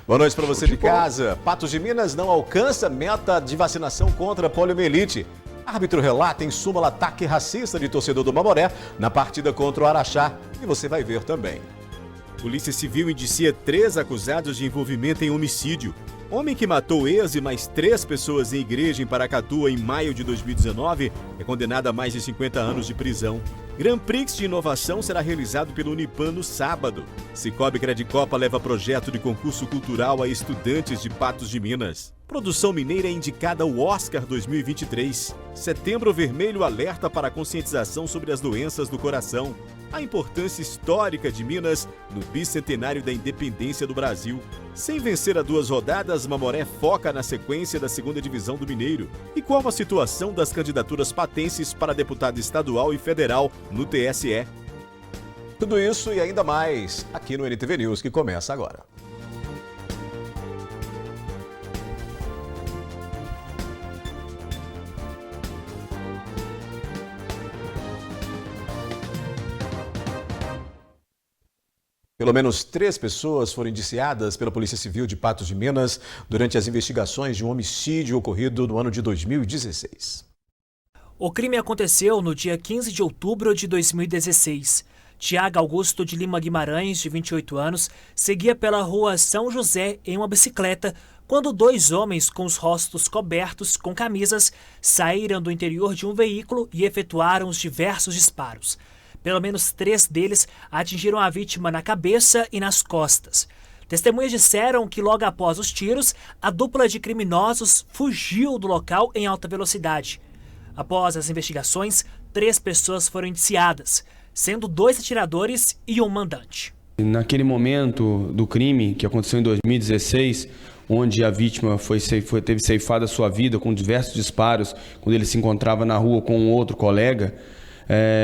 Boa noite para você de casa. Patos de Minas não alcança meta de vacinação contra a poliomielite. Árbitro relata em súmula ataque racista de torcedor do Mamoré na partida contra o Araxá. E você vai ver também. Polícia Civil indicia 3 acusados de envolvimento em homicídio. Homem que matou ex e mais 3 pessoas em igreja em Paracatu em maio de 2019 é condenado a mais de 50 anos de prisão. Grand Prix de inovação será realizado pelo Unipan no sábado. Cicobi Credicopa leva projeto de concurso cultural a estudantes de Patos de Minas. Produção mineira é indicada ao Oscar 2023. Setembro Vermelho alerta para a conscientização sobre as doenças do coração. A importância histórica de Minas no bicentenário da independência do Brasil. Sem vencer a 2 rodadas, Mamoré foca na sequência da 2ª divisão do Mineiro. E qual a situação das candidaturas patenses para deputado estadual e federal no TSE? Tudo isso e ainda mais aqui no NTV News, que começa agora. Pelo menos 3 pessoas foram indiciadas pela Polícia Civil de Patos de Minas durante as investigações de um homicídio ocorrido no ano de 2016. O crime aconteceu no dia 15 de outubro de 2016. Tiago Augusto de Lima Guimarães, de 28 anos, seguia pela rua São José em uma bicicleta quando 2 homens com os rostos cobertos com camisas saíram do interior de um veículo e efetuaram os diversos disparos. Pelo menos 3 deles atingiram a vítima na cabeça e nas costas. Testemunhas disseram que logo após os tiros, a dupla de criminosos fugiu do local em alta velocidade. Após as investigações, 3 pessoas foram indiciadas, sendo 2 atiradores e um mandante. Naquele momento do crime, que aconteceu em 2016, onde a vítima teve ceifada sua vida com diversos disparos, quando ele se encontrava na rua com um outro colega,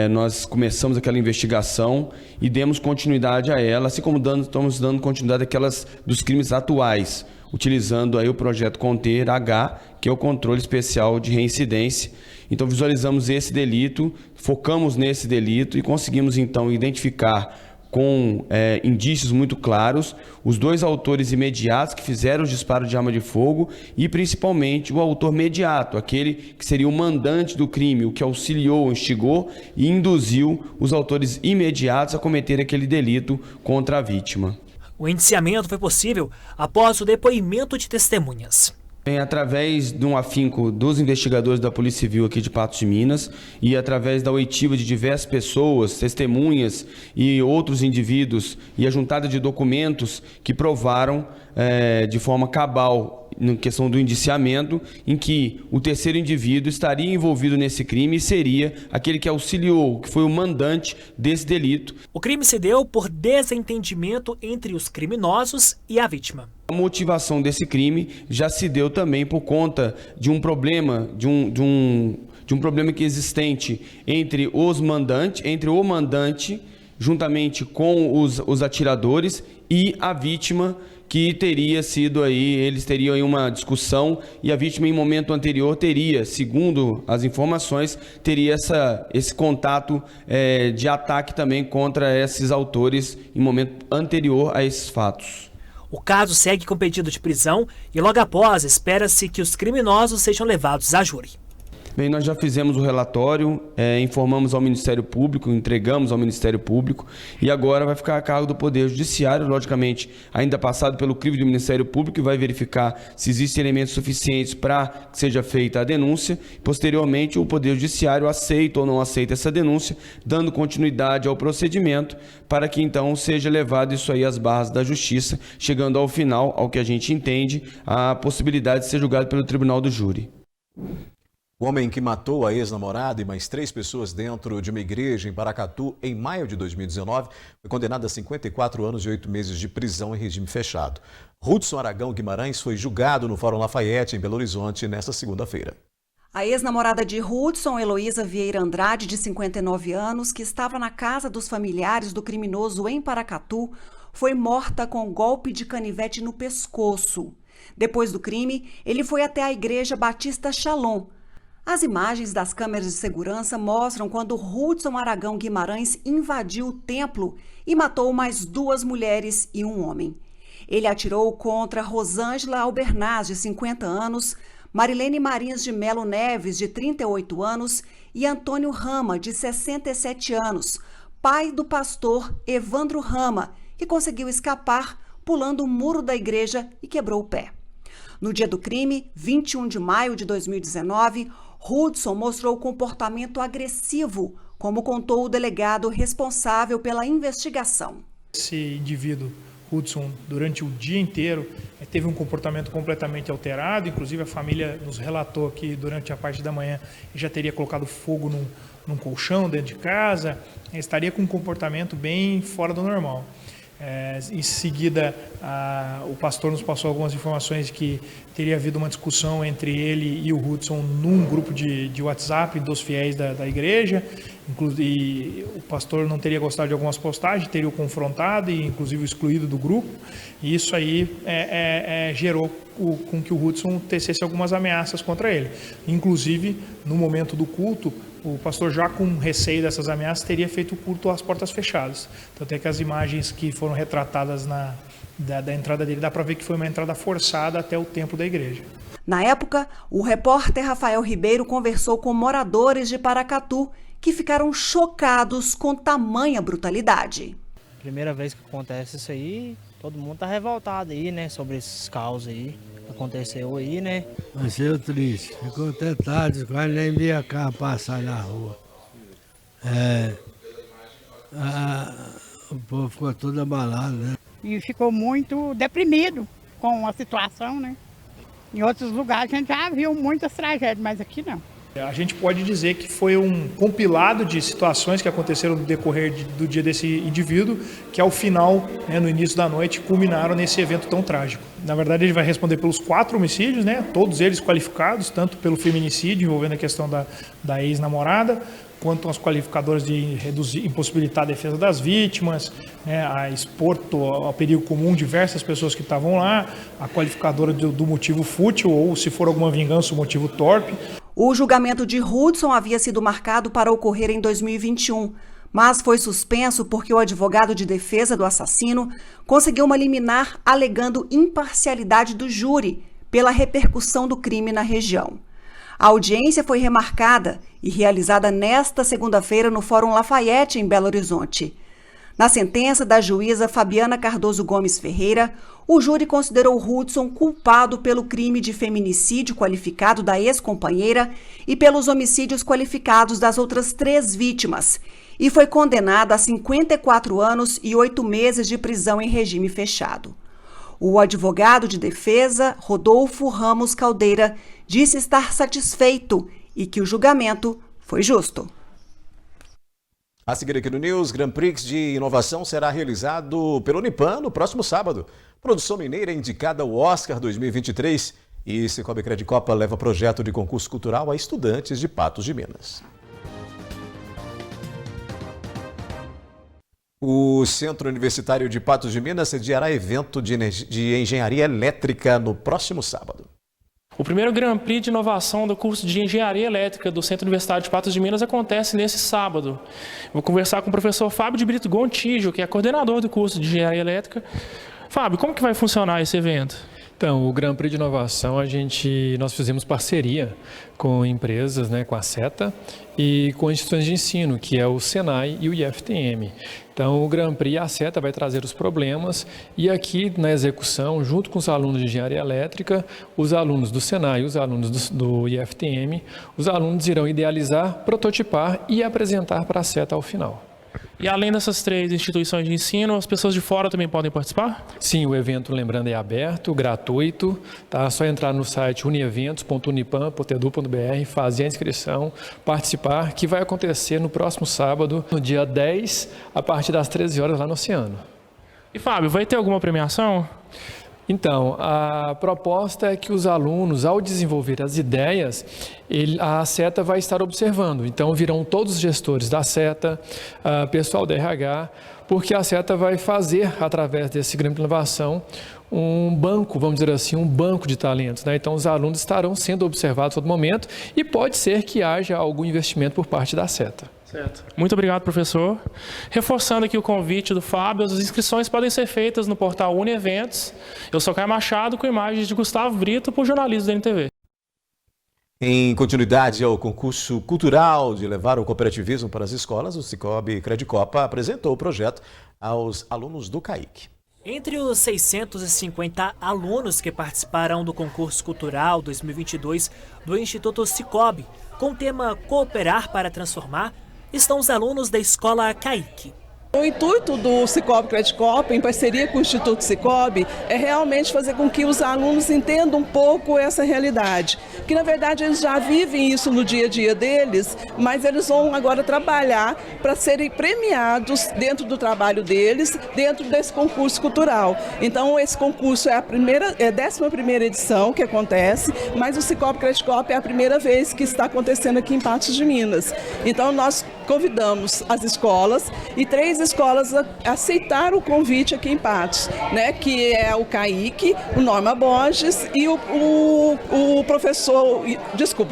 nós começamos aquela investigação e demos continuidade a ela, assim como estamos dando continuidade àquelas dos crimes atuais, utilizando aí o projeto Conter H, que é o controle especial de reincidência. Então visualizamos esse delito, focamos nesse delito e conseguimos então identificar com indícios muito claros os 2 autores imediatos que fizeram os disparos de arma de fogo e principalmente o autor mediato, aquele que seria o mandante do crime, o que auxiliou, instigou e induziu os autores imediatos a cometer aquele delito contra a vítima. O indiciamento foi possível após o depoimento de testemunhas. Através de um afinco dos investigadores da Polícia Civil aqui de Patos de Minas e através da oitiva de diversas pessoas, testemunhas e outros indivíduos e a juntada de documentos que provaram de forma cabal na questão do indiciamento, em que o terceiro indivíduo estaria envolvido nesse crime e seria aquele que auxiliou, que foi o mandante desse delito. O crime se deu por desentendimento entre os criminosos e a vítima. A motivação desse crime já se deu também por conta de um problema, de um problema que é existente entre o mandante, juntamente com os atiradores e a vítima, que teria sido aí, eles teriam aí uma discussão e a vítima em momento anterior teria, segundo as informações, teria esse contato de ataque também contra esses autores em momento anterior a esses fatos. O caso segue com pedido de prisão e logo após espera-se que os criminosos sejam levados a júri. Bem, nós já fizemos o relatório, informamos ao Ministério Público, entregamos ao Ministério Público e agora vai ficar a cargo do Poder Judiciário, logicamente, ainda passado pelo crivo do Ministério Público, que vai verificar se existem elementos suficientes para que seja feita a denúncia. Posteriormente, o Poder Judiciário aceita ou não aceita essa denúncia, dando continuidade ao procedimento para que então seja levado isso aí às barras da Justiça, chegando ao final, ao que a gente entende, a possibilidade de ser julgado pelo Tribunal do Júri. O homem que matou a ex-namorada e mais 3 pessoas dentro de uma igreja em Paracatu em maio de 2019 foi condenado a 54 anos e 8 meses de prisão em regime fechado. Hudson Aragão Guimarães foi julgado no Fórum Lafayette, em Belo Horizonte, nesta segunda-feira. A ex-namorada de Hudson, Heloísa Vieira Andrade, de 59 anos, que estava na casa dos familiares do criminoso em Paracatu, foi morta com golpe de canivete no pescoço. Depois do crime, ele foi até a Igreja Batista Shalom. As imagens das câmeras de segurança mostram quando Hudson Aragão Guimarães invadiu o templo e matou mais 2 mulheres e um homem. Ele atirou contra Rosângela Albernaz, de 50 anos, Marilene Marins de Melo Neves, de 38 anos, e Antônio Rama, de 67 anos, pai do pastor Evandro Rama, que conseguiu escapar pulando o muro da igreja e quebrou o pé. No dia do crime, 21 de maio de 2019, Hudson mostrou comportamento agressivo, como contou o delegado responsável pela investigação. Esse indivíduo, Hudson, durante o dia inteiro, teve um comportamento completamente alterado. Inclusive, a família nos relatou que durante a parte da manhã já teria colocado fogo num colchão dentro de casa, estaria com um comportamento bem fora do normal. Em seguida, o pastor nos passou algumas informações que teria havido uma discussão entre ele e o Hudson num grupo de WhatsApp dos fiéis da igreja. E o pastor não teria gostado de algumas postagens, teria o confrontado e inclusive o excluído do grupo. E isso aí gerou com que o Hudson tecesse algumas ameaças contra ele. Inclusive, no momento do culto, o pastor, já com receio dessas ameaças, teria feito o culto às portas fechadas. Então, até que as imagens que foram retratadas da entrada dele, dá para ver que foi uma entrada forçada até o templo da igreja. Na época, o repórter Rafael Ribeiro conversou com moradores de Paracatu que ficaram chocados com tamanha brutalidade. Primeira vez que acontece isso aí, todo mundo tá revoltado aí, né, sobre esses caos aí. Aconteceu aí, né? Achei triste, ficou até tarde, quase nem via carro passar na rua. O povo ficou todo abalado, né? E ficou muito deprimido com a situação, né? Em outros lugares a gente já viu muitas tragédias, mas aqui não. A gente pode dizer que foi um compilado de situações que aconteceram no decorrer do dia desse indivíduo, que ao final, né, no início da noite, culminaram nesse evento tão trágico. Na verdade, ele vai responder pelos 4 homicídios, né, todos eles qualificados, tanto pelo feminicídio, envolvendo a questão da ex-namorada, quanto as qualificadoras de impossibilitar a defesa das vítimas, né, a expor ao perigo comum diversas pessoas que estavam lá, a qualificadora do motivo fútil ou, se for alguma vingança, o motivo torpe. O julgamento de Hudson havia sido marcado para ocorrer em 2021, mas foi suspenso porque o advogado de defesa do assassino conseguiu uma liminar alegando imparcialidade do júri pela repercussão do crime na região. A audiência foi remarcada e realizada nesta segunda-feira no Fórum Lafayette, em Belo Horizonte. Na sentença da juíza Fabiana Cardoso Gomes Ferreira, o júri considerou Hudson culpado pelo crime de feminicídio qualificado da ex-companheira e pelos homicídios qualificados das outras 3 vítimas, e foi condenado a 54 anos e 8 meses de prisão em regime fechado. O advogado de defesa, Rodolfo Ramos Caldeira, disse estar satisfeito e que o julgamento foi justo. A seguir aqui no News, Grand Prix de Inovação será realizado pelo Unipan no próximo sábado. Produção mineira indicada ao Oscar 2023 e Cicobi Credicopa leva projeto de concurso cultural a estudantes de Patos de Minas. O Centro Universitário de Patos de Minas sediará evento de engenharia elétrica no próximo sábado. O primeiro Grand Prix de inovação do curso de Engenharia Elétrica do Centro Universitário de Patos de Minas acontece nesse sábado. Vou conversar com o professor Fábio de Brito Gontijo, que é coordenador do curso de Engenharia Elétrica. Fábio, como que vai funcionar esse evento? Então, o Grand Prix de Inovação, nós fizemos parceria com empresas, né, com a SETA e com instituições de ensino, que é o Senai e o IFTM. Então, o Grand Prix, a SETA vai trazer os problemas e aqui na execução, junto com os alunos de Engenharia Elétrica, os alunos do Senai e os alunos do IFTM, os alunos irão idealizar, prototipar e apresentar para a SETA ao final. E além dessas 3 instituições de ensino, as pessoas de fora também podem participar? Sim, o evento, lembrando, é aberto, gratuito. Tá? É só entrar no site unieventos.unipan.edu.br, fazer a inscrição, participar, que vai acontecer no próximo sábado, no dia 10, a partir das 13 horas lá no Oceano. E Fábio, vai ter alguma premiação? Então, a proposta é que os alunos, ao desenvolver as ideias, a SETA vai estar observando. Então, virão todos os gestores da SETA, pessoal da RH, porque a SETA vai fazer, através desse Grêmio de Inovação, um banco, vamos dizer assim, um banco de talentos, né? Então, os alunos estarão sendo observados a todo momento e pode ser que haja algum investimento por parte da SETA. Certo. Muito obrigado, professor. Reforçando aqui o convite do Fábio, as inscrições podem ser feitas no portal Unieventos. Eu sou Caio Machado, com imagens de Gustavo Brito, por jornalismo da NTV. Em continuidade ao concurso cultural de levar o cooperativismo para as escolas, o Sicoob Credicopa apresentou o projeto aos alunos do CAIC. Entre os 650 alunos que participarão do concurso cultural 2022 do Instituto Sicoob, com o tema Cooperar para Transformar, estão os alunos da escola CAIC. O intuito do Sicoob Credicopa, em parceria com o Instituto Sicoob, é realmente fazer com que os alunos entendam um pouco essa realidade. Que, na verdade, eles já vivem isso no dia a dia deles, mas eles vão agora trabalhar para serem premiados dentro do trabalho deles, dentro desse concurso cultural. Então, esse concurso é a 11ª edição que acontece, mas o Sicoob Credicopa é a primeira vez que está acontecendo aqui em Patos de Minas. Então, nós convidamos as escolas e 3 escolas aceitaram o convite aqui em Patos, né, que é o CAIC, o Norma Borges e o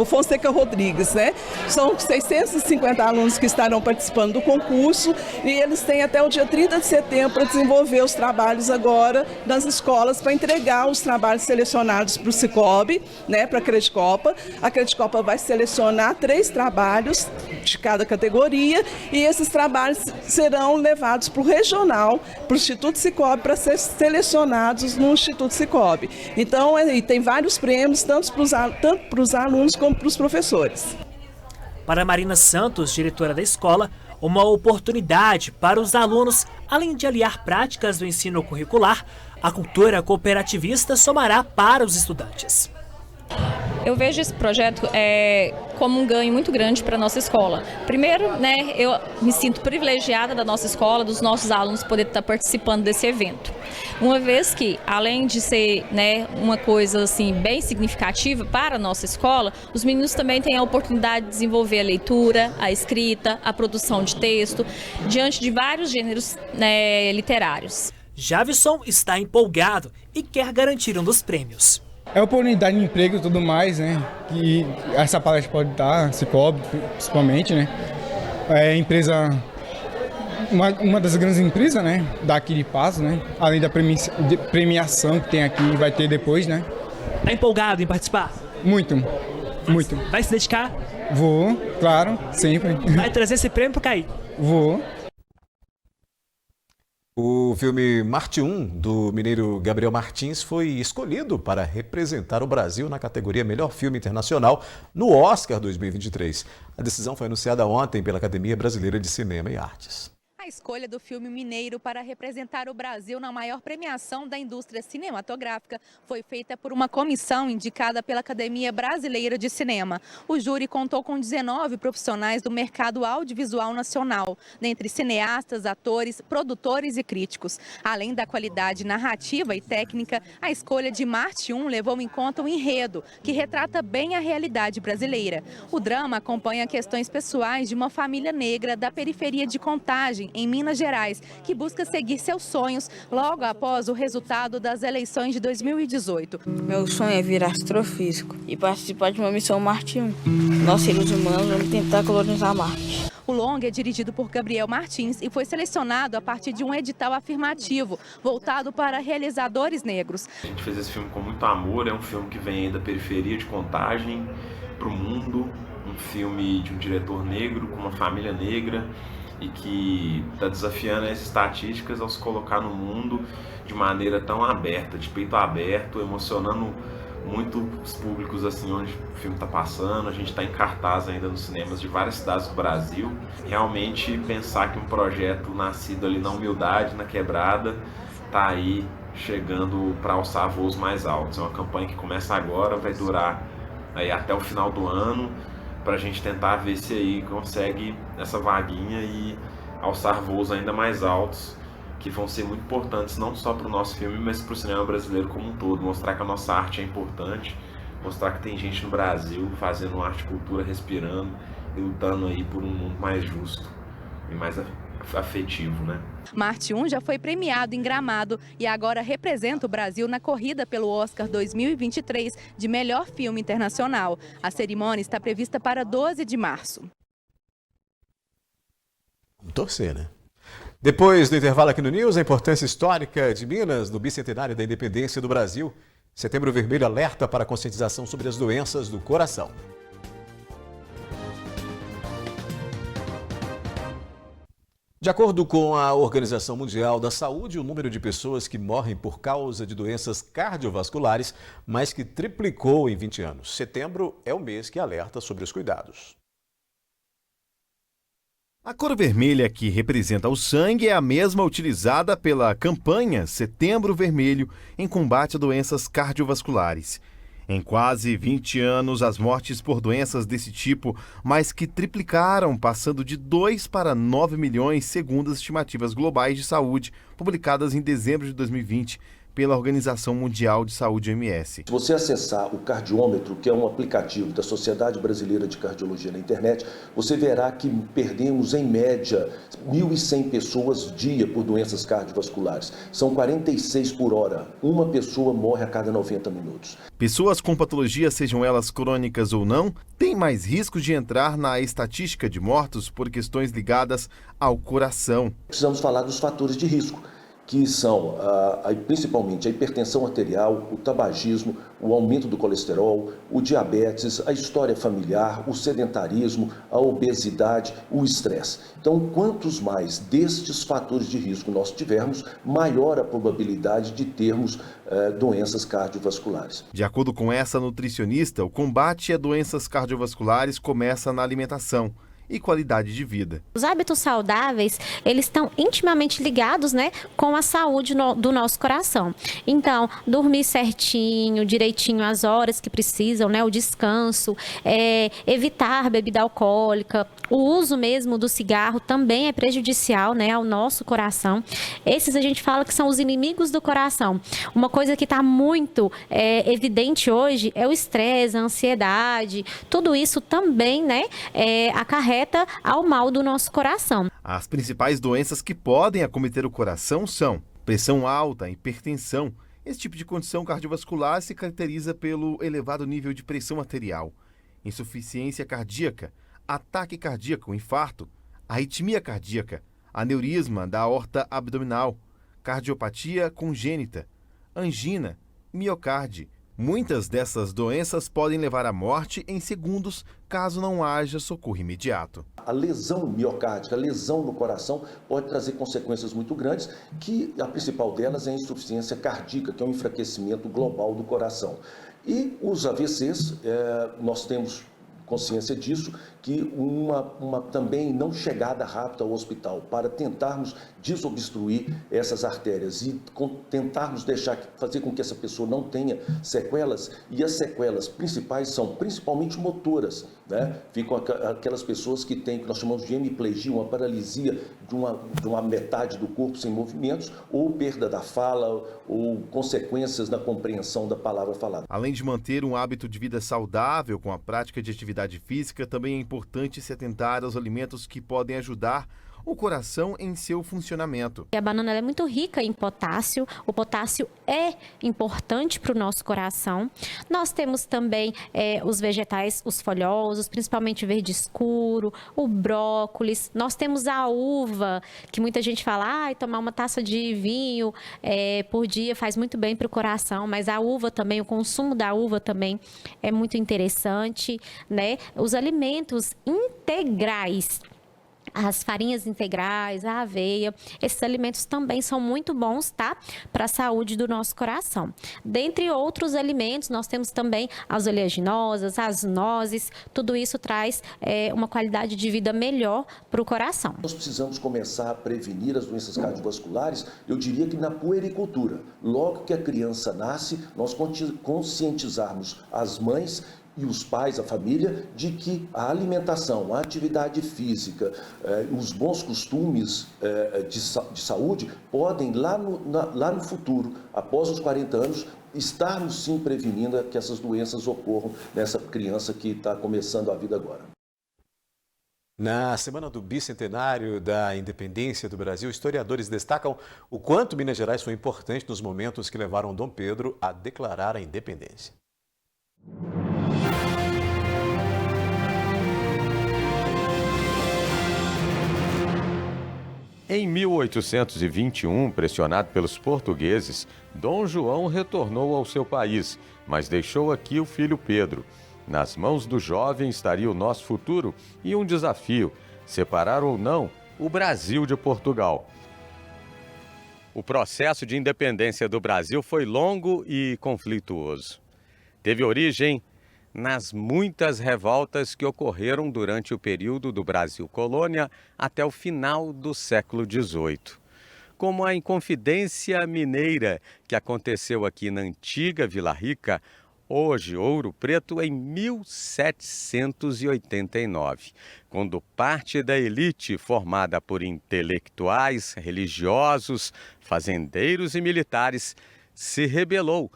Fonseca Rodrigues, né? São 650 alunos que estarão participando do concurso e eles têm até o dia 30 de setembro para desenvolver os trabalhos agora nas escolas, para entregar os trabalhos selecionados para o Sicoob, né, para a Credicopa. A Credicopa vai selecionar 3 trabalhos de cada categoria e esses trabalhos serão levados para o regional, para o Instituto Sicoob, para ser selecionados no Instituto Sicoob. Então, tem vários prêmios, tanto para os alunos como para os professores. Para Marina Santos, diretora da escola, uma oportunidade para os alunos, além de aliar práticas do ensino curricular, a cultura cooperativista somará para os estudantes. Eu vejo esse projeto como um ganho muito grande para a nossa escola. Primeiro, né, eu me sinto privilegiada da nossa escola, dos nossos alunos poder estar participando desse evento. Uma vez que, além de ser, né, uma coisa assim, bem significativa para a nossa escola, os meninos também têm a oportunidade de desenvolver a leitura, a escrita, a produção de texto, diante de vários gêneros, né, literários. Javison está empolgado e quer garantir um dos prêmios. É oportunidade de emprego e tudo mais, né? E essa palestra pode dar, Sicoob, principalmente, né? É empresa, uma das grandes empresas, né? Daqui de Patos, né? Além da premiação que tem aqui, vai ter depois, né? Tá empolgado em participar? Muito, muito. Vai se dedicar? Vou, claro, sempre. Vai trazer esse prêmio pro CAIC? Vou. O filme Marte 1, do mineiro Gabriel Martins, foi escolhido para representar o Brasil na categoria Melhor Filme Internacional no Oscar 2023. A decisão foi anunciada ontem pela Academia Brasileira de Cinema e Artes. A escolha do filme mineiro para representar o Brasil na maior premiação da indústria cinematográfica foi feita por uma comissão indicada pela Academia Brasileira de Cinema. O júri contou com 19 profissionais do mercado audiovisual nacional, dentre cineastas, atores, produtores e críticos. Além da qualidade narrativa e técnica, a escolha de Marte 1 levou em conta o enredo, que retrata bem a realidade brasileira. O drama acompanha questões pessoais de uma família negra da periferia de Contagem, em Minas Gerais, que busca seguir seus sonhos logo após o resultado das eleições de 2018. Meu sonho é vir astrofísico e participar de uma missão Marte 1. Nós, seres humanos, vamos tentar colonizar Marte. O longa é dirigido por Gabriel Martins e foi selecionado a partir de um edital afirmativo, voltado para realizadores negros. A gente fez esse filme com muito amor, é um filme que vem da periferia de Contagem para o mundo, um filme de um diretor negro com uma família negra, e que está desafiando as estatísticas ao se colocar no mundo de maneira tão aberta, de peito aberto, emocionando muito os públicos assim onde o filme está passando. A gente está em cartaz ainda nos cinemas de várias cidades do Brasil. Realmente pensar que um projeto nascido ali na humildade, na quebrada, está aí chegando para alçar voos mais altos. É uma campanha que começa agora, vai durar aí até o final do ano, para a gente tentar ver se aí consegue essa vaguinha e alçar voos ainda mais altos, que vão ser muito importantes não só para o nosso filme, mas para o cinema brasileiro como um todo. Mostrar que a nossa arte é importante, mostrar que tem gente no Brasil fazendo arte e cultura, respirando e lutando aí por um mundo mais justo e mais afetivo, né? Marte 1 já foi premiado em Gramado e agora representa o Brasil na corrida pelo Oscar 2023 de melhor filme internacional. A cerimônia está prevista para 12 de março. Torcer, né? Depois do intervalo aqui no News, a importância histórica de Minas no bicentenário da independência do Brasil. Setembro Vermelho alerta para a conscientização sobre as doenças do coração. De acordo com a Organização Mundial da Saúde, o número de pessoas que morrem por causa de doenças cardiovasculares mais que triplicou em 20 anos. Setembro é o mês que alerta sobre os cuidados. A cor vermelha que representa o sangue é a mesma utilizada pela campanha Setembro Vermelho em combate a doenças cardiovasculares. Em quase 20 anos, as mortes por doenças desse tipo mais que triplicaram, passando de 2 para 9 milhões, segundo as estimativas globais de saúde, publicadas em dezembro de 2020 pela Organização Mundial de Saúde, OMS. Se você acessar o cardiômetro, que é um aplicativo da Sociedade Brasileira de Cardiologia na internet, você verá que perdemos, em média, 1.100 pessoas dia por doenças cardiovasculares. São 46 por hora. Uma pessoa morre a cada 90 minutos. Pessoas com patologias, sejam elas crônicas ou não, têm mais risco de entrar na estatística de mortos por questões ligadas ao coração. Precisamos falar dos fatores de risco, que são principalmente a hipertensão arterial, o tabagismo, o aumento do colesterol, o diabetes, a história familiar, o sedentarismo, a obesidade, o estresse. Então, quantos mais destes fatores de risco nós tivermos, maior a probabilidade de termos doenças cardiovasculares. De acordo com essa nutricionista, o combate a doenças cardiovasculares começa na alimentação e qualidade de vida. Os hábitos saudáveis, eles estão intimamente ligados, né, com a saúde do nosso coração. Então, dormir certinho, direitinho as horas que precisam, né, o descanso, evitar bebida alcoólica, o uso mesmo do cigarro também é prejudicial, né, ao nosso coração. Esses a gente fala que são os inimigos do coração. Uma coisa que está muito evidente hoje é o estresse, a ansiedade, tudo isso também, né, acarreta ao mal do nosso coração. As principais doenças que podem acometer o coração são pressão alta, hipertensão. Esse tipo de condição cardiovascular se caracteriza pelo elevado nível de pressão arterial, insuficiência cardíaca, ataque cardíaco, infarto, arritmia cardíaca, aneurisma da aorta abdominal, cardiopatia congênita, angina, miocárdio. Muitas dessas doenças podem levar à morte em segundos, caso não haja socorro imediato. A lesão miocárdica, a lesão no coração, pode trazer consequências muito grandes, que a principal delas é a insuficiência cardíaca, que é um enfraquecimento global do coração. E os AVCs, nós temos consciência disso, que uma também não chegada rápida ao hospital para tentarmos desobstruir essas artérias e tentarmos fazer com que essa pessoa não tenha sequelas, e as sequelas principais são principalmente motoras, né? Ficam aquelas pessoas que têm, que nós chamamos de hemiplegia, uma paralisia de uma metade do corpo sem movimentos, ou perda da fala, ou consequências na compreensão da palavra falada. Além de manter um hábito de vida saudável com a prática de atividade física, também é importante se atentar aos alimentos que podem ajudar o coração em seu funcionamento. A banana é muito rica em potássio. O potássio é importante para o nosso coração. Nós temos também os vegetais, os folhosos, principalmente verde escuro, o brócolis. Nós temos a uva, que muita gente fala, tomar uma taça de vinho por dia faz muito bem para o coração, mas a uva também, o consumo da uva também é muito interessante, né? Os alimentos integrais, as farinhas integrais, a aveia, esses alimentos também são muito bons, tá? Para a saúde do nosso coração. Dentre outros alimentos, nós temos também as oleaginosas, as nozes, tudo isso traz uma qualidade de vida melhor para o coração. Nós precisamos começar a prevenir as doenças cardiovasculares, eu diria que na puericultura. Logo que a criança nasce, nós conscientizarmos as mães e os pais, a família, de que a alimentação, a atividade física, os bons costumes de saúde podem, lá no futuro, após os 40 anos, estarmos sim prevenindo que essas doenças ocorram nessa criança que está começando a vida agora. Na semana do bicentenário da independência do Brasil, historiadores destacam o quanto Minas Gerais foi importante nos momentos que levaram Dom Pedro a declarar a independência. Em 1821, pressionado pelos portugueses, Dom João retornou ao seu país, mas deixou aqui o filho Pedro. Nas mãos do jovem estaria o nosso futuro e um desafio: separar ou não o Brasil de Portugal. O processo de independência do Brasil foi longo e conflituoso. Teve origem nas muitas revoltas que ocorreram durante o período do Brasil colônia até o final do século XVIII. Como a Inconfidência Mineira, que aconteceu aqui na antiga Vila Rica, hoje Ouro Preto, em 1789, quando parte da elite formada por intelectuais, religiosos, fazendeiros e militares se rebelou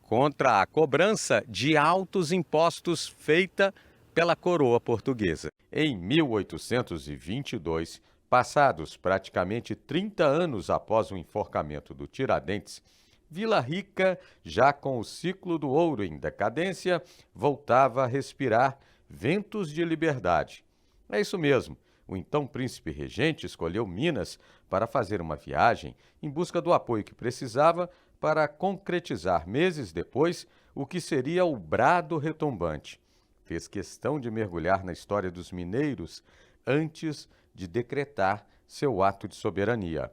contra a cobrança de altos impostos feita pela coroa portuguesa. Em 1822, passados praticamente 30 anos após o enforcamento do Tiradentes, Vila Rica, já com o ciclo do ouro em decadência, voltava a respirar ventos de liberdade. É isso mesmo, o então príncipe regente escolheu Minas para fazer uma viagem em busca do apoio que precisava para concretizar meses depois o que seria o brado retumbante. Fez questão de mergulhar na história dos mineiros antes de decretar seu ato de soberania.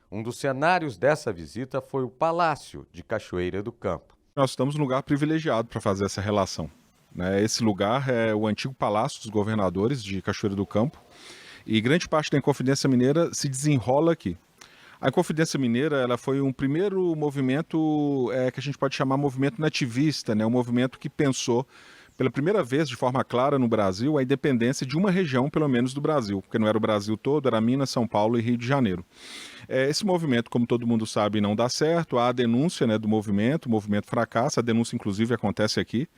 Um dos cenários dessa visita foi o Palácio de Cachoeira do Campo. Nós estamos num lugar privilegiado para fazer essa relação, né? Esse lugar é o antigo Palácio dos Governadores de Cachoeira do Campo e grande parte da Inconfidência Mineira se desenrola aqui. A Inconfidência Mineira ela foi um primeiro movimento que a gente pode chamar movimento nativista, né? Um movimento que pensou pela primeira vez de forma clara no Brasil a independência de uma região, pelo menos do Brasil, porque não era o Brasil todo, era Minas, São Paulo e Rio de Janeiro. Esse movimento, como todo mundo sabe, não dá certo, há a denúncia, né, do movimento, o movimento fracassa, a denúncia inclusive acontece aqui,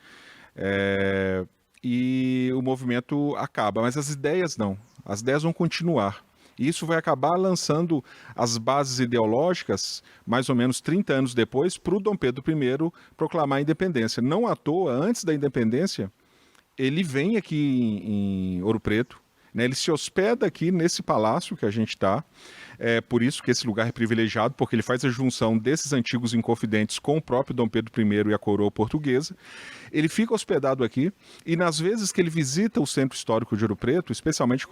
e o movimento acaba, mas as ideias não, as ideias vão continuar. E isso vai acabar lançando as bases ideológicas, mais ou menos 30 anos depois, para o Dom Pedro I proclamar a independência. Não à toa, antes da independência, ele vem aqui em Ouro Preto, né? Ele se hospeda aqui nesse palácio que a gente está. É por isso que esse lugar é privilegiado, porque ele faz a junção desses antigos inconfidentes com o próprio Dom Pedro I e a coroa portuguesa. Ele fica hospedado aqui e nas vezes que ele visita o Centro Histórico de Ouro Preto, especialmente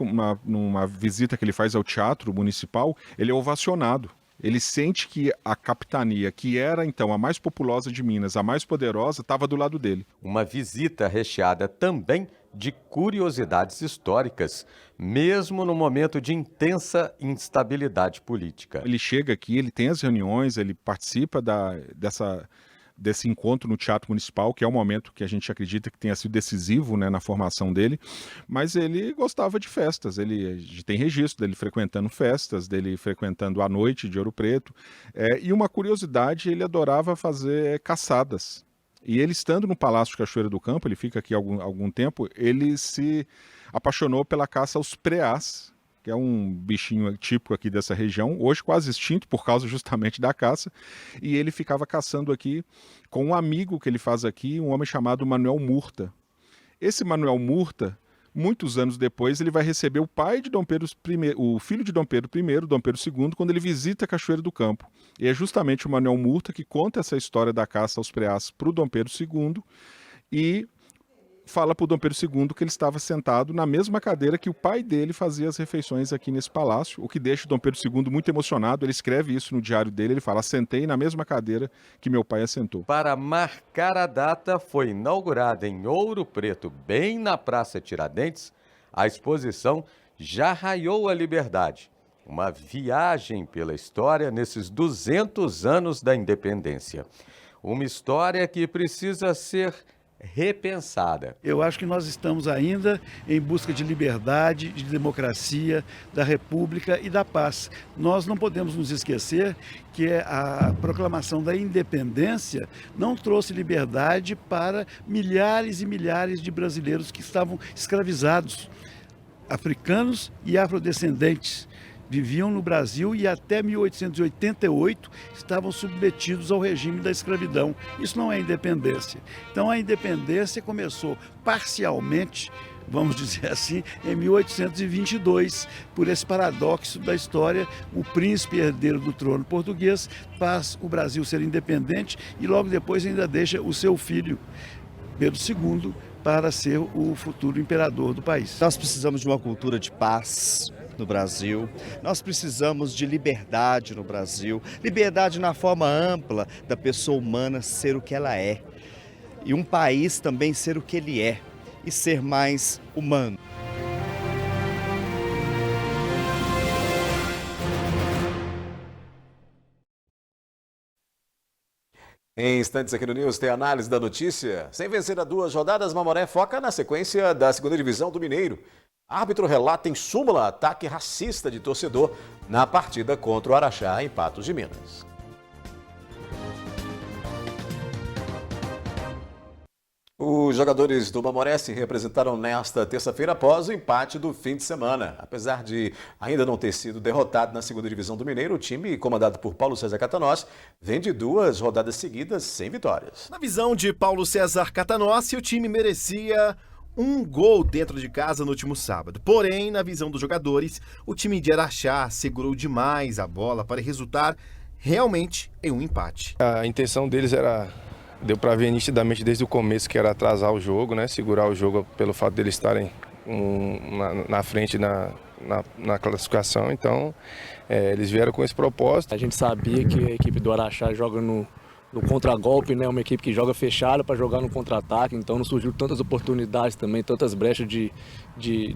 numa visita que ele faz ao Teatro Municipal, ele é ovacionado. Ele sente que a capitania, que era então a mais populosa de Minas, a mais poderosa, estava do lado dele. Uma visita recheada também de curiosidades históricas, mesmo no momento de intensa instabilidade política. Ele chega aqui, ele tem as reuniões, ele participa desse encontro no Teatro Municipal, que é um momento que a gente acredita que tenha sido decisivo, né, na formação dele, mas ele gostava de festas, a gente tem registro dele frequentando festas, dele frequentando a noite de Ouro Preto, e uma curiosidade, ele adorava fazer caçadas. E ele estando no Palácio de Cachoeira do Campo, ele fica aqui há algum tempo, ele se apaixonou pela caça aos preás, que é um bichinho típico aqui dessa região, hoje quase extinto por causa justamente da caça, e ele ficava caçando aqui com um amigo que ele faz aqui, um homem chamado Manuel Murta. Esse Manuel Murta, muitos anos depois, ele vai receber o pai de Dom Pedro I, o filho de Dom Pedro I, Dom Pedro II, quando ele visita Cachoeira do Campo. E é justamente o Manuel Murta que conta essa história da caça aos preás para o Dom Pedro II e fala para o Dom Pedro II que ele estava sentado na mesma cadeira que o pai dele fazia as refeições aqui nesse palácio, o que deixa o Dom Pedro II muito emocionado. Ele escreve isso no diário dele, ele fala: "Sentei na mesma cadeira que meu pai assentou". Para marcar a data, foi inaugurada em Ouro Preto, bem na Praça Tiradentes, a exposição Já Raiou a Liberdade, uma viagem pela história nesses 200 anos da independência. Uma história que precisa ser repensada. Eu acho que nós estamos ainda em busca de liberdade, de democracia, da república e da paz. Nós não podemos nos esquecer que a proclamação da independência não trouxe liberdade para milhares e milhares de brasileiros que estavam escravizados, africanos e afrodescendentes. Viviam no Brasil e até 1888 estavam submetidos ao regime da escravidão. Isso não é independência. Então a independência começou parcialmente vamos dizer assim, em 1822. Por esse paradoxo da história, o príncipe herdeiro do trono português faz o Brasil ser independente e logo depois ainda deixa o seu filho, Pedro II, para ser o futuro imperador do país. Nós precisamos de uma cultura de paz no Brasil, nós precisamos de liberdade no Brasil, liberdade na forma ampla da pessoa humana ser o que ela é, e um país também ser o que ele é, e ser mais humano. Em instantes aqui no News tem análise da notícia. Sem vencer a 2 rodadas, Mamoré foca na sequência da segunda divisão do Mineiro. Árbitro relata em súmula ataque racista de torcedor na partida contra o Araxá em Patos de Minas. Os jogadores do Mamoré se representaram nesta terça-feira após o empate do fim de semana. Apesar de ainda não ter sido derrotado na segunda divisão do Mineiro, o time, comandado por Paulo César Catanossi, vem de 2 rodadas seguidas sem vitórias. Na visão de Paulo César Catanossi, o time merecia um gol dentro de casa no último sábado. Porém, na visão dos jogadores, o time de Araxá segurou demais a bola para resultar realmente em um empate. A intenção deles deu para ver nitidamente desde o começo que era atrasar o jogo, né? Segurar o jogo pelo fato deles estarem na frente na classificação. Então, eles vieram com esse propósito. A gente sabia que a equipe do Araxá joga no contragolpe, né? Uma equipe que joga fechada para jogar no contra-ataque, então não surgiu tantas oportunidades também, tantas brechas de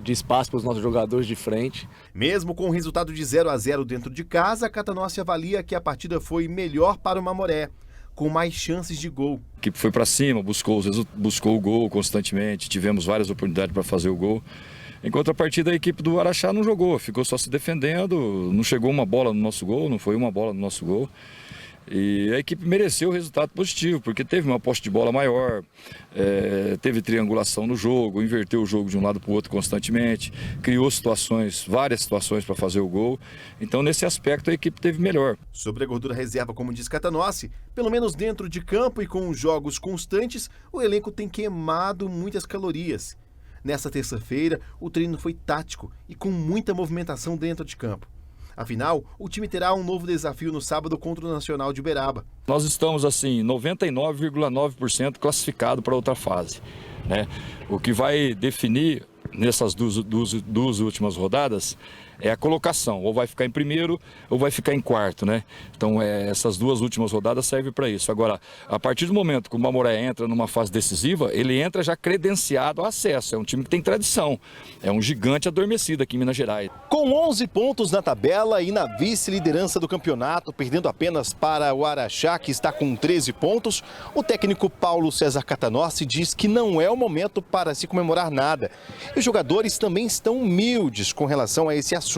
espaço para os nossos jogadores de frente. Mesmo com o resultado de 0-0 dentro de casa, Catanossi avalia que a partida foi melhor para o Mamoré, com mais chances de gol. A equipe foi para cima, buscou o gol constantemente, tivemos várias oportunidades para fazer o gol. Em contrapartida, a equipe do Araxá não jogou, ficou só se defendendo, não chegou uma bola no nosso gol, não foi uma bola no nosso gol. E a equipe mereceu o resultado positivo, porque teve uma posse de bola maior, teve triangulação no jogo, inverteu o jogo de um lado para o outro constantemente, criou várias situações para fazer o gol. Então, nesse aspecto, a equipe teve melhor. Sobre a gordura reserva, como diz Catanossi, pelo menos dentro de campo e com jogos constantes, o elenco tem queimado muitas calorias. Nessa terça-feira, o treino foi tático e com muita movimentação dentro de campo. Afinal, o time terá um novo desafio no sábado contra o Nacional de Uberaba. Nós estamos, assim, 99,9% classificado para outra fase, né? O que vai definir nessas duas últimas rodadas é a colocação, ou vai ficar em primeiro ou vai ficar em quarto, né? Então essas 2 últimas rodadas servem para isso. Agora, a partir do momento que o Mamoré entra numa fase decisiva, ele entra já credenciado a acesso, é um time que tem tradição, é um gigante adormecido aqui em Minas Gerais. Com 11 pontos na tabela e na vice-liderança do campeonato, perdendo apenas para o Araxá, que está com 13 pontos, o técnico Paulo César Catanossi diz que não é o momento para se comemorar nada. E os jogadores também estão humildes com relação a esse assunto.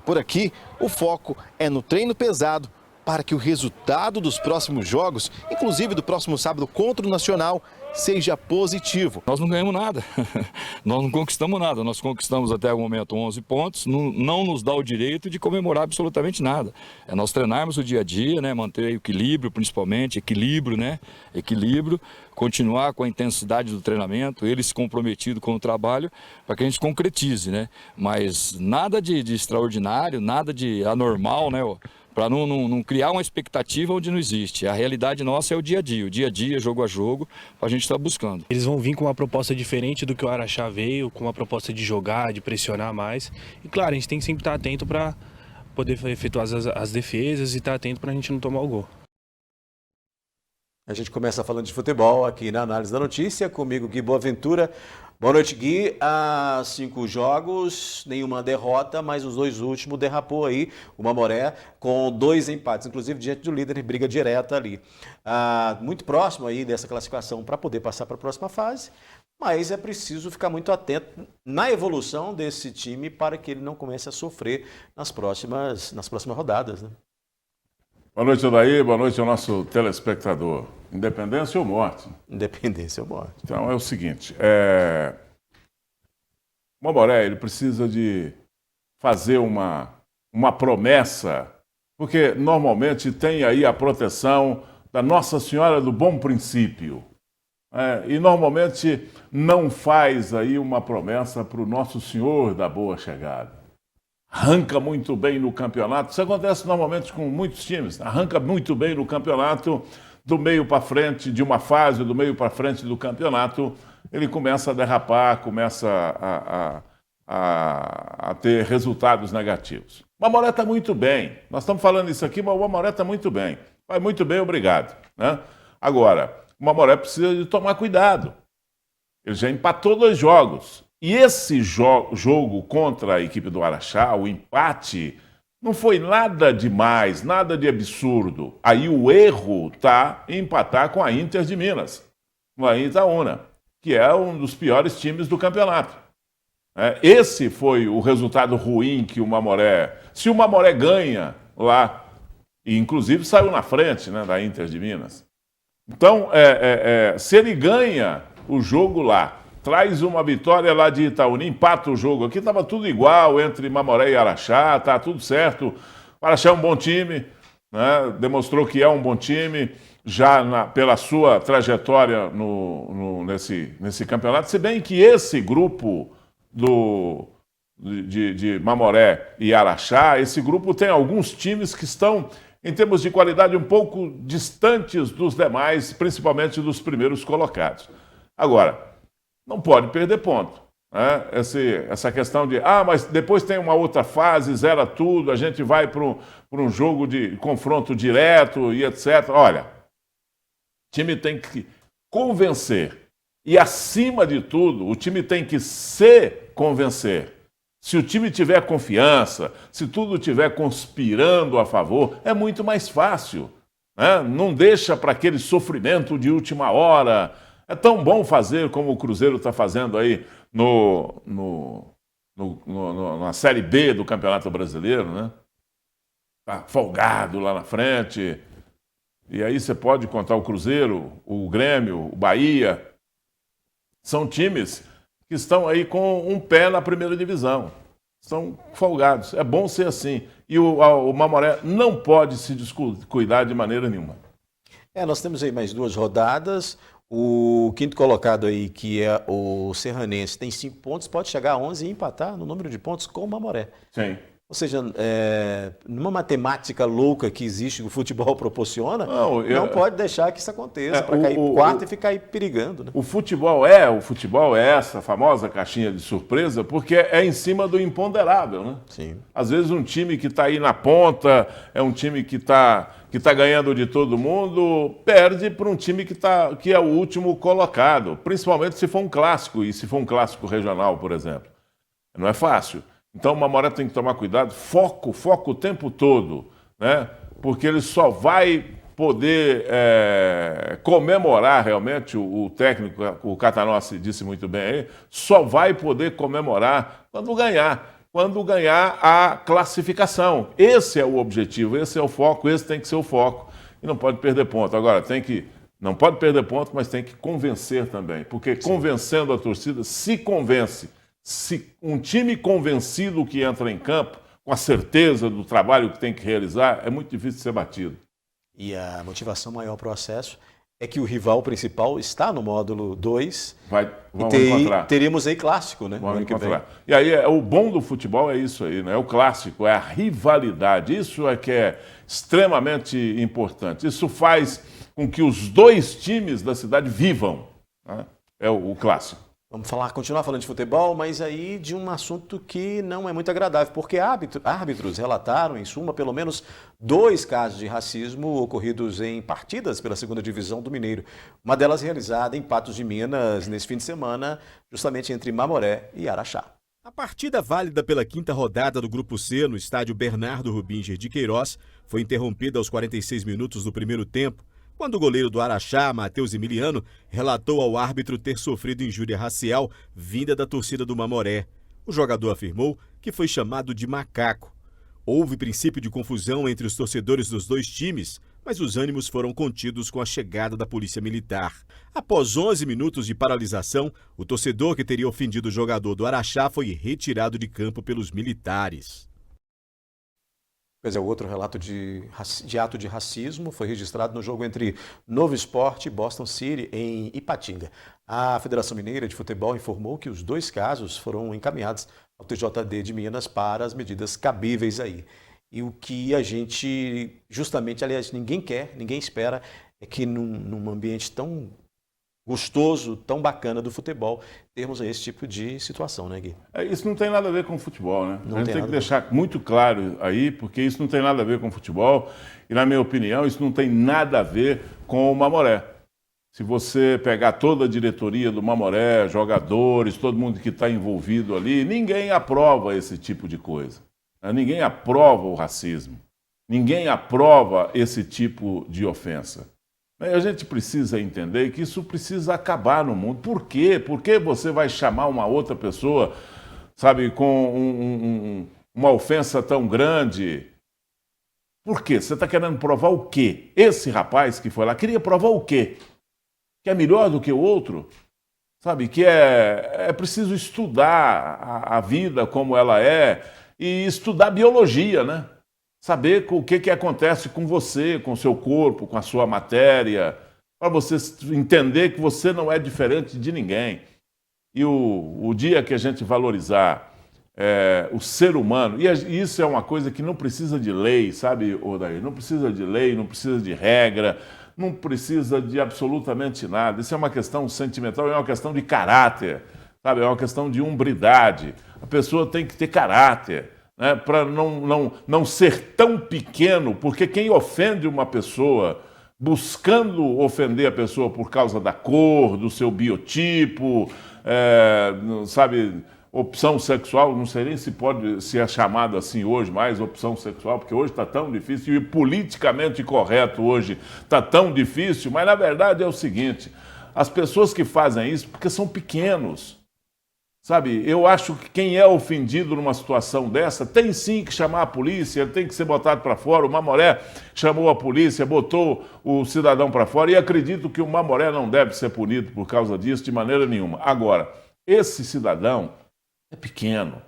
Por aqui, o foco é no treino pesado para que o resultado dos próximos jogos, inclusive do próximo sábado contra o Nacional, seja positivo. Nós não ganhamos nada, nós não conquistamos nada, nós conquistamos até o momento 11 pontos, não nos dá o direito de comemorar absolutamente nada. É nós treinarmos o dia a dia, né, manter o equilíbrio principalmente, equilíbrio, continuar com a intensidade do treinamento, eles comprometidos com o trabalho, para que a gente concretize, né? Mas nada de extraordinário, nada de anormal, né? Para não criar uma expectativa onde não existe. A realidade nossa é o dia a dia, jogo a jogo, a gente está buscando. Eles vão vir com uma proposta diferente do que o Araxá veio, com uma proposta de jogar, de pressionar mais. E claro, a gente tem que sempre estar atento para poder efetuar as defesas e estar atento para a gente não tomar o gol. A gente começa falando de futebol aqui na Análise da Notícia, comigo Gui Boaventura. Boa noite, Gui. 5 jogos, nenhuma derrota, mas os 2 últimos derrapou aí o Mamoré com 2 empates, inclusive diante do líder, briga direta ali. Muito próximo aí dessa classificação para poder passar para a próxima fase, mas é preciso ficar muito atento na evolução desse time para que ele não comece a sofrer nas próximas rodadas, né? Boa noite, Odaí. Boa noite ao nosso telespectador. Independência ou morte? Independência ou morte. Então é o seguinte, o Mamoré, ele precisa de fazer uma promessa, porque normalmente tem aí a proteção da Nossa Senhora do Bom Princípio. e normalmente não faz aí uma promessa para o Nosso Senhor da Boa Chegada. Arranca muito bem no campeonato, isso acontece normalmente com muitos times, arranca muito bem no campeonato, do meio para frente, de uma fase, do meio para frente do campeonato, ele começa a derrapar, começa a ter resultados negativos. O Mamoré está muito bem, nós estamos falando isso aqui, mas o Mamoré está muito bem, vai muito bem, obrigado, né? Agora, o Mamoré precisa de tomar cuidado, ele já empatou 2 jogos, e esse jogo contra a equipe do Araxá, o empate, não foi nada demais, nada de absurdo. Aí o erro está em empatar com a Inter de Minas, com a Itaúna, que é um dos piores times do campeonato. Esse foi o resultado ruim que o Mamoré... Se o Mamoré ganha lá, e inclusive saiu na frente, né, da Inter de Minas. Então, se ele ganha o jogo lá, traz uma vitória lá de Itaúna, empata o jogo. Aqui estava tudo igual entre Mamoré e Araxá, tá tudo certo. O Araxá é um bom time, né? Demonstrou que é um bom time, já pela sua trajetória nesse campeonato. Se bem que esse grupo de Mamoré e Araxá, esse grupo tem alguns times que estão, em termos de qualidade, um pouco distantes dos demais, principalmente dos primeiros colocados. Agora, não pode perder ponto, né? Essa questão de, mas depois tem uma outra fase, zera tudo, a gente vai para um jogo de confronto direto e etc. Olha, o time tem que convencer. E, acima de tudo, o time tem que se convencer. Se o time tiver confiança, se tudo estiver conspirando a favor, é muito mais fácil, né? Não deixa para aquele sofrimento de última hora. É tão bom fazer como o Cruzeiro está fazendo aí na Série B do Campeonato Brasileiro, né? Tá folgado lá na frente. E aí você pode contar o Cruzeiro, o Grêmio, o Bahia. São times que estão aí com um pé na primeira divisão. São folgados. É bom ser assim. E o Mamoré não pode se descuidar de maneira nenhuma. Nós temos aí mais 2 rodadas. O quinto colocado aí, que é o Serranense, tem 5 pontos, pode chegar a 11 e empatar no número de pontos com o Mamoré. Sim. Ou seja, numa matemática louca que existe, que o futebol proporciona, não pode deixar que isso aconteça, para cair quarto e ficar aí perigando. Né? O futebol é essa famosa caixinha de surpresa, porque é em cima do imponderável, né? Sim. Às vezes um time que está aí na ponta, é um time que tá ganhando de todo mundo, perde para um time que é o último colocado, principalmente se for um clássico, e se for um clássico regional, por exemplo. Não é fácil. Então o Mamoré tem que tomar cuidado, foco o tempo todo, né? Porque ele só vai poder comemorar realmente, o técnico, o Catanossi disse muito bem aí, só vai poder comemorar quando ganhar a classificação. Esse é o objetivo, esse é o foco, esse tem que ser o foco. E não pode perder ponto. Agora, não pode perder ponto, mas tem que convencer também, porque convencendo a torcida, se convence. Se um time convencido que entra em campo, com a certeza do trabalho que tem que realizar, é muito difícil de ser batido. E a motivação maior para o acesso é que o rival principal está no módulo 2. Vamos encontrar. Teríamos aí clássico, né? Vamos encontrar. E aí, o bom do futebol é isso aí, né? É o clássico, é a rivalidade. Isso é que é extremamente importante. Isso faz com que os 2 times da cidade vivam, né? É o clássico. Vamos continuar falando de futebol, mas aí de um assunto que não é muito agradável, porque árbitros relataram, em suma, pelo menos 2 casos de racismo ocorridos em partidas pela 2ª Divisão do Mineiro. Uma delas realizada em Patos de Minas, nesse fim de semana, justamente entre Mamoré e Araxá. A partida válida pela 5ª rodada do Grupo C no estádio Bernardo Rubinger de Queiroz foi interrompida aos 46 minutos do primeiro tempo, quando o goleiro do Araxá, Matheus Emiliano, relatou ao árbitro ter sofrido injúria racial vinda da torcida do Mamoré. O jogador afirmou que foi chamado de macaco. Houve princípio de confusão entre os torcedores dos 2 times, mas os ânimos foram contidos com a chegada da polícia militar. Após 11 minutos de paralisação, o torcedor que teria ofendido o jogador do Araxá foi retirado de campo pelos militares. Pois é, o outro relato de ato de racismo foi registrado no jogo entre Novo Sport e Boston City, em Ipatinga. A Federação Mineira de Futebol informou que os 2 casos foram encaminhados ao TJD de Minas para as medidas cabíveis aí. E o que a gente, justamente, aliás, ninguém quer, ninguém espera, é que num ambiente tão gostoso, tão bacana do futebol, termos esse tipo de situação, né, Gui? Isso não tem nada a ver com futebol, né? Não a gente tem que nada deixar muito claro aí, porque isso não tem nada a ver com futebol e, na minha opinião, isso não tem nada a ver com o Mamoré. Se você pegar toda a diretoria do Mamoré, jogadores, todo mundo que está envolvido ali, ninguém aprova esse tipo de coisa. Ninguém aprova o racismo. Ninguém aprova esse tipo de ofensa. A gente precisa entender que isso precisa acabar no mundo. Por quê? Por que você vai chamar uma outra pessoa, sabe, com uma ofensa tão grande? Por quê? Você está querendo provar o quê? Esse rapaz que foi lá queria provar o quê? Que é melhor do que o outro? Sabe, que é preciso estudar a vida como ela é e estudar biologia, né? Saber o que acontece com você, com o seu corpo, com a sua matéria, para você entender que você não é diferente de ninguém. E o dia que a gente valorizar o ser humano, e isso é uma coisa que não precisa de lei, sabe, Odair? Não precisa de lei, não precisa de regra, não precisa de absolutamente nada. Isso é uma questão sentimental, é uma questão de caráter, sabe? É uma questão de hombridade. A pessoa tem que ter caráter. Né, para não ser tão pequeno, porque quem ofende uma pessoa, buscando ofender a pessoa por causa da cor, do seu biotipo, sabe, opção sexual, não sei nem se é chamado assim hoje mais, opção sexual, porque hoje está tão difícil, e politicamente correto hoje está tão difícil, mas na verdade é o seguinte, as pessoas que fazem isso, porque são pequenos. Sabe, eu acho que quem é ofendido numa situação dessa tem sim que chamar a polícia, ele tem que ser botado para fora. O Mamoré chamou a polícia, botou o cidadão para fora e acredito que o Mamoré não deve ser punido por causa disso de maneira nenhuma. Agora, esse cidadão é pequeno,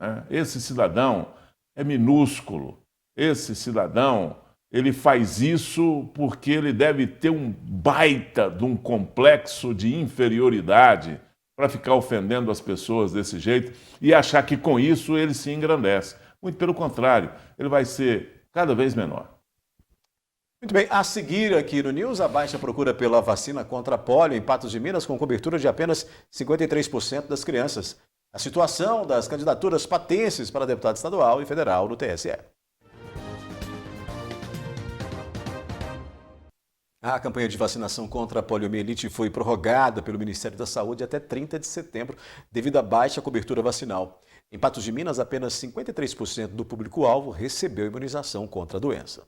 né? Esse cidadão é minúsculo, esse cidadão ele faz isso porque ele deve ter um baita de um complexo de inferioridade para ficar ofendendo as pessoas desse jeito e achar que com isso ele se engrandece. Muito pelo contrário, ele vai ser cada vez menor. Muito bem, a seguir aqui no News, a baixa procura pela vacina contra a polio em Patos de Minas com cobertura de apenas 53% das crianças. A situação das candidaturas patenses para deputado estadual e federal no TSE. A campanha de vacinação contra a poliomielite foi prorrogada pelo Ministério da Saúde até 30 de setembro, devido à baixa cobertura vacinal. Em Patos de Minas, apenas 53% do público-alvo recebeu imunização contra a doença.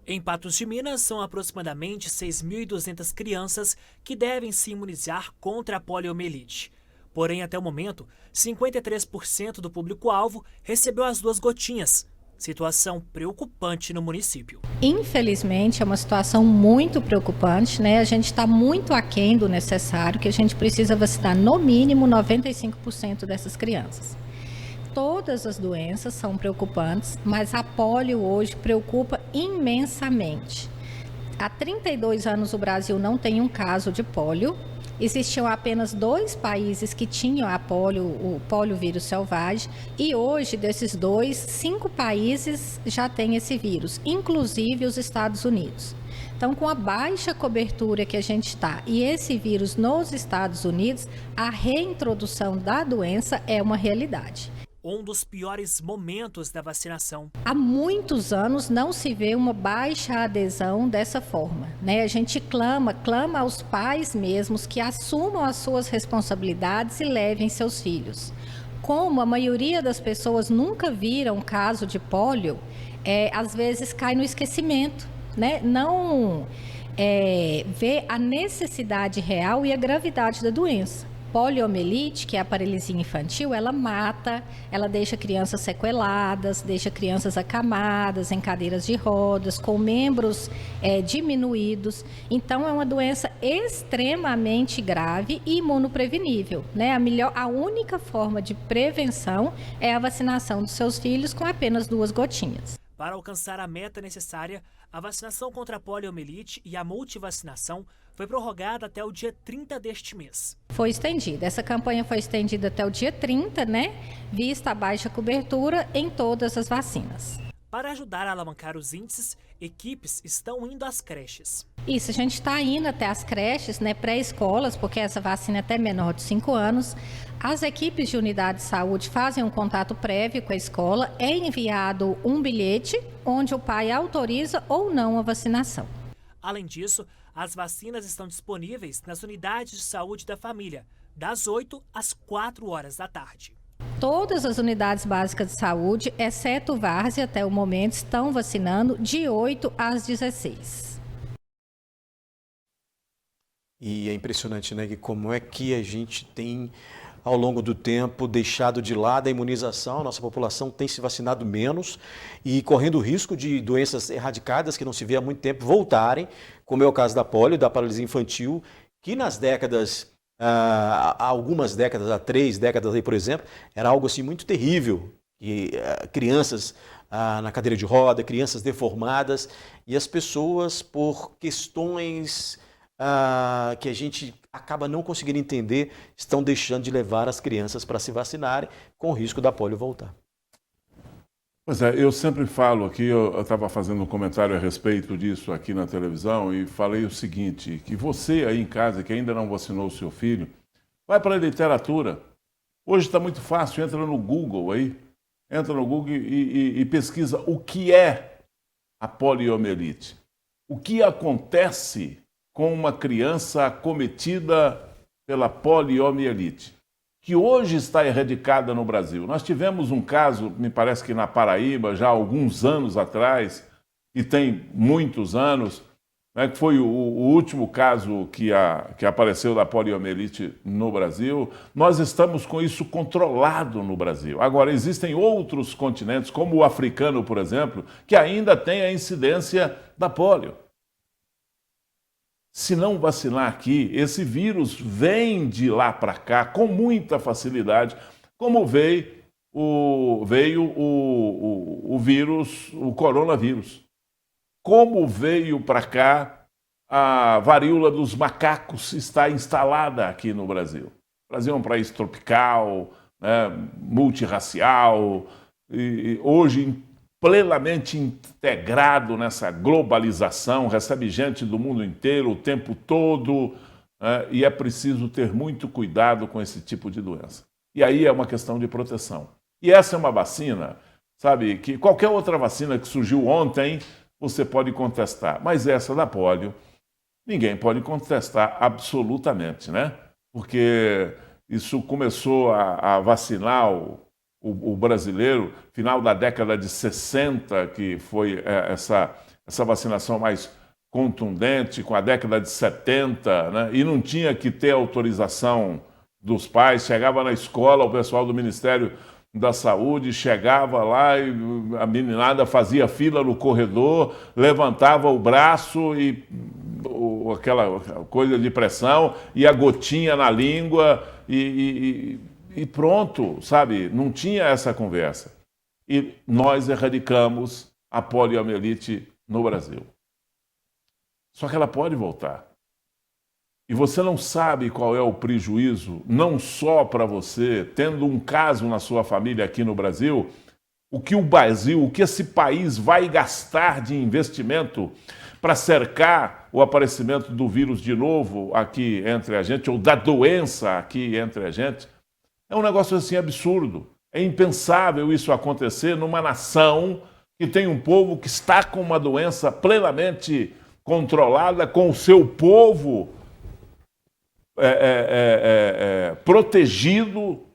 Em Patos de Minas, são aproximadamente 6.200 crianças que devem se imunizar contra a poliomielite. Porém, até o momento, 53% do público-alvo recebeu as 2 gotinhas. Situação preocupante no município. Infelizmente, é uma situação muito preocupante, né? A gente está muito aquém do necessário, que a gente precisa vacinar no mínimo 95% dessas crianças. Todas as doenças são preocupantes, mas a polio hoje preocupa imensamente. Há 32 anos o Brasil não tem um caso de polio. Existiam apenas 2 países que tinham o poliovírus selvagem e hoje, desses 2, 5 países já têm esse vírus, inclusive os Estados Unidos. Então, com a baixa cobertura que a gente está e esse vírus nos Estados Unidos, a reintrodução da doença é uma realidade. Um dos piores momentos da vacinação. Há muitos anos não se vê uma baixa adesão dessa forma, né? A gente clama aos pais mesmos que assumam as suas responsabilidades e levem seus filhos. Como a maioria das pessoas nunca viram um caso de pólio, às vezes cai no esquecimento, né? Não vê a necessidade real e a gravidade da doença. Poliomielite, que é a paralisia infantil, ela mata, ela deixa crianças sequeladas, deixa crianças acamadas em cadeiras de rodas, com membros diminuídos. Então, é uma doença extremamente grave e imunoprevenível, né? A única forma de prevenção é a vacinação dos seus filhos com apenas 2 gotinhas. Para alcançar a meta necessária, a vacinação contra a poliomielite e a multivacinação foi prorrogada até o dia 30 deste mês. Foi estendida. Essa campanha foi estendida até o dia 30, vista a baixa cobertura em todas as vacinas. Para ajudar a alavancar os índices, equipes estão indo às creches. Isso, a gente está indo até as creches, pré-escolas, porque essa vacina é até menor de 5 anos. As equipes de unidade de saúde fazem um contato prévio com a escola, é enviado um bilhete onde o pai autoriza ou não a vacinação. Além disso, as vacinas estão disponíveis nas unidades de saúde da família, das 8 às 4 horas da tarde. Todas as unidades básicas de saúde, exceto Várzea, até o momento, estão vacinando de 8 às 16. E é impressionante, que como é que a gente tem, ao longo do tempo, deixado de lado a imunização, a nossa população tem se vacinado menos e correndo o risco de doenças erradicadas que não se vê há muito tempo voltarem, como é o caso da polio, da paralisia infantil, que nas décadas, há algumas décadas, há 3 décadas aí, por exemplo, era algo assim muito terrível, e crianças na cadeira de roda, crianças deformadas, e as pessoas, por questões que a gente acaba não conseguindo entender, estão deixando de levar as crianças para se vacinarem, com o risco da polio voltar. Pois é, eu sempre falo aqui, eu estava fazendo um comentário a respeito disso aqui na televisão e falei o seguinte, que você aí em casa que ainda não vacinou o seu filho, vai para a literatura. Hoje está muito fácil, entra no Google aí, e pesquisa o que é a poliomielite. O que acontece com uma criança acometida pela poliomielite, que hoje está erradicada no Brasil. Nós tivemos um caso, me parece que na Paraíba, já há alguns anos atrás, e tem muitos anos, que foi o último caso que apareceu da poliomielite no Brasil. Nós estamos com isso controlado no Brasil. Agora, existem outros continentes, como o africano, por exemplo, que ainda tem a incidência da polio. Se não vacinar aqui, esse vírus vem de lá para cá com muita facilidade, como veio o vírus, o coronavírus. Como veio para cá, a varíola dos macacos está instalada aqui no Brasil. O Brasil é um país tropical, multirracial, e hoje plenamente integrado nessa globalização, recebe gente do mundo inteiro o tempo todo, e é preciso ter muito cuidado com esse tipo de doença. E aí é uma questão de proteção. E essa é uma vacina, sabe, que qualquer outra vacina que surgiu ontem, você pode contestar, mas essa da polio, ninguém pode contestar absolutamente, Porque isso começou a vacinar o brasileiro, final da década de 60, que foi essa vacinação mais contundente, com a década de 70, e não tinha que ter autorização dos pais, chegava na escola, o pessoal do Ministério da Saúde chegava lá e a meninada fazia fila no corredor, levantava o braço e aquela coisa de pressão, e a gotinha na língua e pronto, sabe? Não tinha essa conversa. E nós erradicamos a poliomielite no Brasil. Só que ela pode voltar. E você não sabe qual é o prejuízo, não só para você, tendo um caso na sua família aqui no Brasil, o que esse país vai gastar de investimento para cercar o aparecimento do vírus de novo aqui entre a gente, ou da doença aqui entre a gente. É um negócio assim absurdo. É impensável isso acontecer numa nação que tem um povo que está com uma doença plenamente controlada, com o seu povo protegido,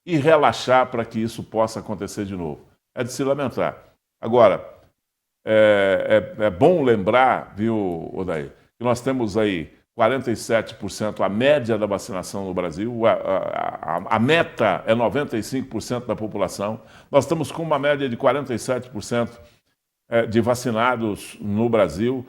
e relaxar para que isso possa acontecer de novo. É de se lamentar. Agora, é bom lembrar, viu, Odair, que nós temos aí 47% a média da vacinação no Brasil, a meta é 95% da população. Nós estamos com uma média de 47% de vacinados no Brasil.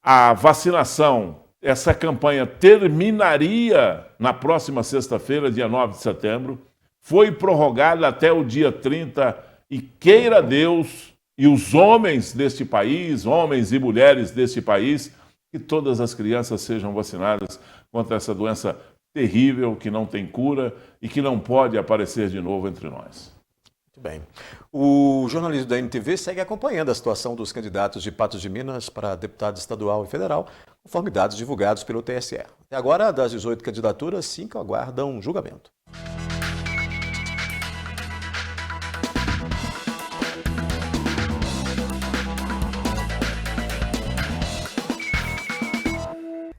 A vacinação, essa campanha terminaria na próxima sexta-feira, dia 9 de setembro, foi prorrogada até o dia 30 e queira Deus E os homens deste país, homens e mulheres deste país, que todas as crianças sejam vacinadas contra essa doença terrível que não tem cura e que não pode aparecer de novo entre nós. Muito bem. O jornalismo da NTV segue acompanhando a situação dos candidatos de Patos de Minas para deputado estadual e federal, conforme dados divulgados pelo TSE. Até agora, das 18 candidaturas, 5 aguardam julgamento.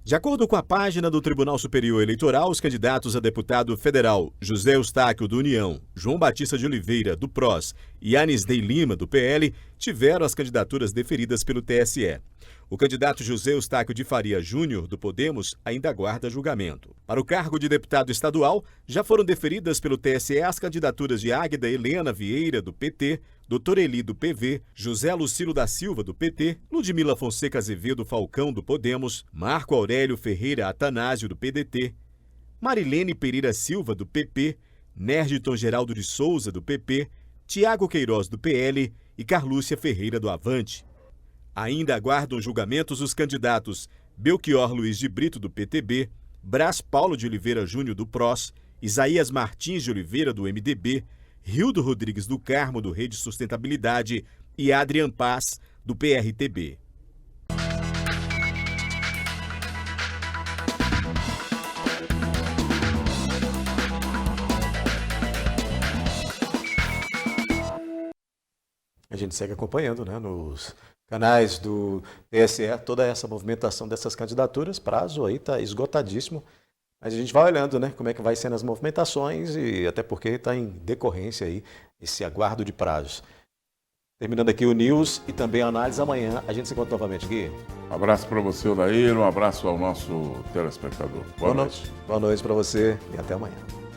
De acordo com a página do Tribunal Superior Eleitoral, os candidatos a deputado federal José Eustáquio, do União, João Batista de Oliveira, do PROS e Anisdei Lima, do PL, tiveram as candidaturas deferidas pelo TSE. O candidato José Eustáquio de Faria Júnior, do Podemos, ainda aguarda julgamento. Para o cargo de deputado estadual, já foram deferidas pelo TSE as candidaturas de Águida Helena Vieira, do PT, Dr. Eli, do PV, José Lucilo da Silva, do PT, Ludmila Fonseca Azevedo Falcão, do Podemos, Marco Aurélio Ferreira Atanásio, do PDT, Marilene Pereira Silva, do PP, Nérditon Geraldo de Souza, do PP, Tiago Queiroz, do PL e Carlúcia Ferreira, do Avante. Ainda aguardam julgamentos os candidatos Belchior Luiz de Brito, do PTB, Brás Paulo de Oliveira Júnior, do PROS, Isaías Martins de Oliveira, do MDB, Rildo Rodrigues do Carmo, do Rede Sustentabilidade e Adrian Paz, do PRTB. A gente segue acompanhando, né, nos canais do TSE, toda essa movimentação dessas candidaturas. Prazo aí está esgotadíssimo, mas a gente vai olhando, né, como é que vai sendo as movimentações e até porque está em decorrência aí esse aguardo de prazos. Terminando aqui o News e também a análise, amanhã a gente se encontra novamente, Gui. Um abraço para você, Odair, um abraço ao nosso telespectador. Boa noite. Boa noite para você e até amanhã.